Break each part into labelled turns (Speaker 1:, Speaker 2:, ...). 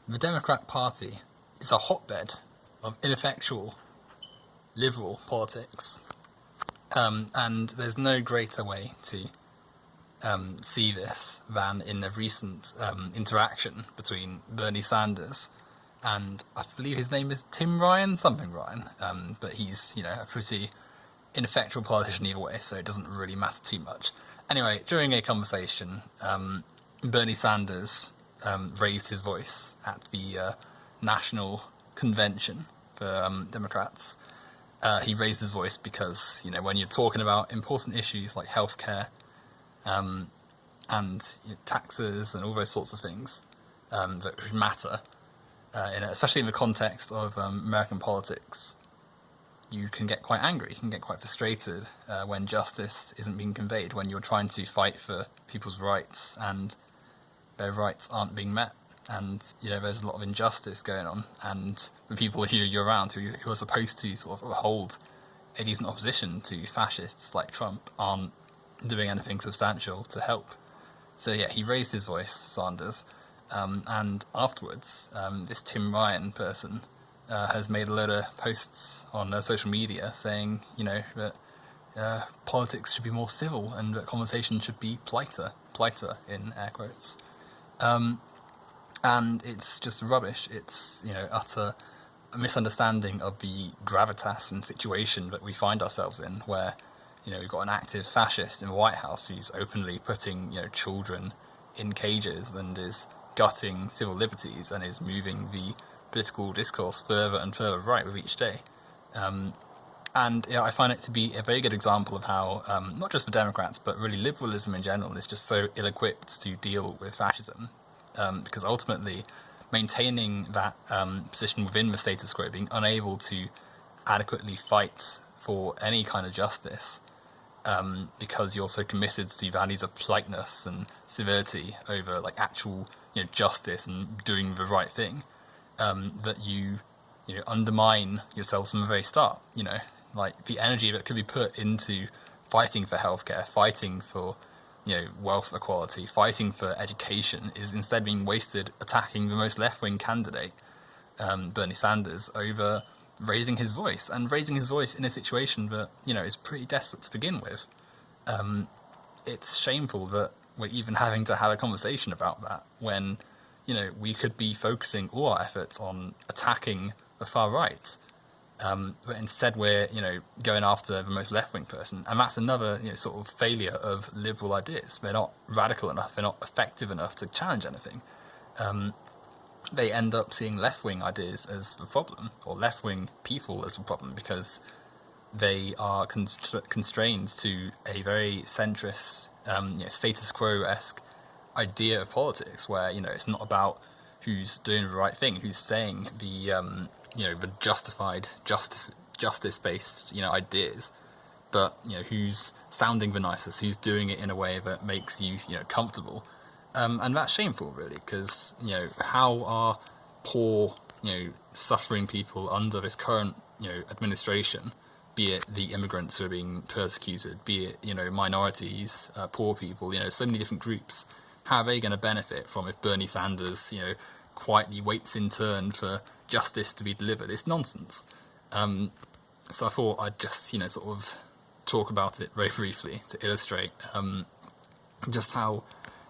Speaker 1: The Democrat Party is a hotbed of ineffectual liberal politics, and there's no greater way to see this than in a recent interaction between Bernie Sanders and I believe his name is Tim Ryan, something Ryan, but he's a pretty ineffectual politician either way, so it doesn't really matter too much. Anyway, during a conversation, Bernie Sanders raised his voice at the national convention for Democrats. He raised his voice because when you're talking about important issues like healthcare and taxes and all those sorts of things that matter, especially in the context of American politics, you can get quite angry, you can get quite frustrated when justice isn't being conveyed, when you're trying to fight for people's rights and their rights aren't being met. And there's a lot of injustice going on, and the people who you're around who are supposed to sort of hold a decent opposition to fascists like Trump aren't doing anything substantial to help. So yeah, he raised his voice, Sanders, and afterwards this Tim Ryan person has made a load of posts on social media saying that politics should be more civil and that conversation should be politer in air quotes. And it's just rubbish. It's utter misunderstanding of the gravitas and situation that we find ourselves in, where we've got an active fascist in the White House who's openly putting children in cages and is gutting civil liberties and is moving the political discourse further and further right with each day. And I find it to be a very good example of how not just the Democrats but really liberalism in general is just so ill-equipped to deal with fascism. Because ultimately maintaining that position within the status quo, being unable to adequately fight for any kind of justice, because you're so committed to values of politeness and civility over like actual justice and doing the right thing, that you undermine yourselves from the very start. Like the energy that could be put into fighting for healthcare, fighting for wealth equality, fighting for education, is instead being wasted attacking the most left-wing candidate, Bernie Sanders, over raising his voice in a situation that is pretty desperate to begin with. It's shameful that we're even having to have a conversation about that when we could be focusing all our efforts on attacking the far right. But instead we're, going after the most left-wing person. And that's another, sort of failure of liberal ideas. They're not radical enough, they're not effective enough to challenge anything. They end up seeing left-wing ideas as the problem, or left-wing people as the problem, because they are constrained to a very centrist, status quo-esque idea of politics, where, it's not about who's doing the right thing, who's saying the justified justice-based, ideas, but who's sounding the nicest, who's doing it in a way that makes you, comfortable, and that's shameful, really, because how are poor, suffering people under this current, administration, be it the immigrants who are being persecuted, be it minorities, poor people, so many different groups, how are they going to benefit from if Bernie Sanders, quietly waits in turn for justice to be delivered? It's nonsense. So I thought I'd just, sort of talk about it very briefly to illustrate just how,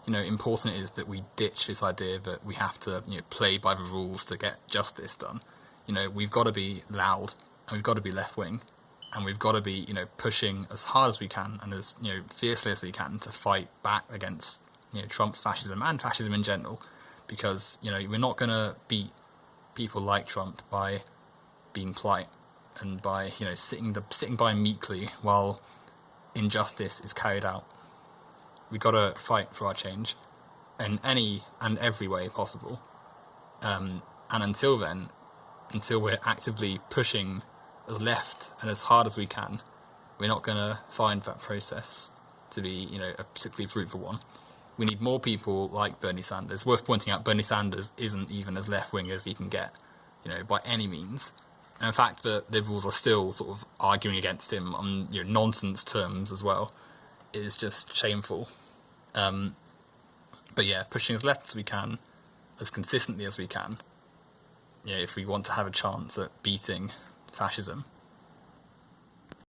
Speaker 1: important it is that we ditch this idea that we have to, play by the rules to get justice done. We've got to be loud, and we've got to be left-wing, and we've got to be, pushing as hard as we can and as, fiercely as we can to fight back against, Trump's fascism and fascism in general, because, we're not going to beat people like Trump by being polite and by sitting by meekly while injustice is carried out. We got to fight for our change in any and every way possible. And until then, until we're actively pushing as left and as hard as we can, we're not going to find that process to be a particularly fruitful one. We need more people like Bernie Sanders. Worth pointing out, Bernie Sanders isn't even as left-wing as he can get, by any means. And in fact, the Liberals are still sort of arguing against him on nonsense terms as well. It is just shameful. But yeah, pushing as left as we can, as consistently as we can, if we want to have a chance at beating fascism,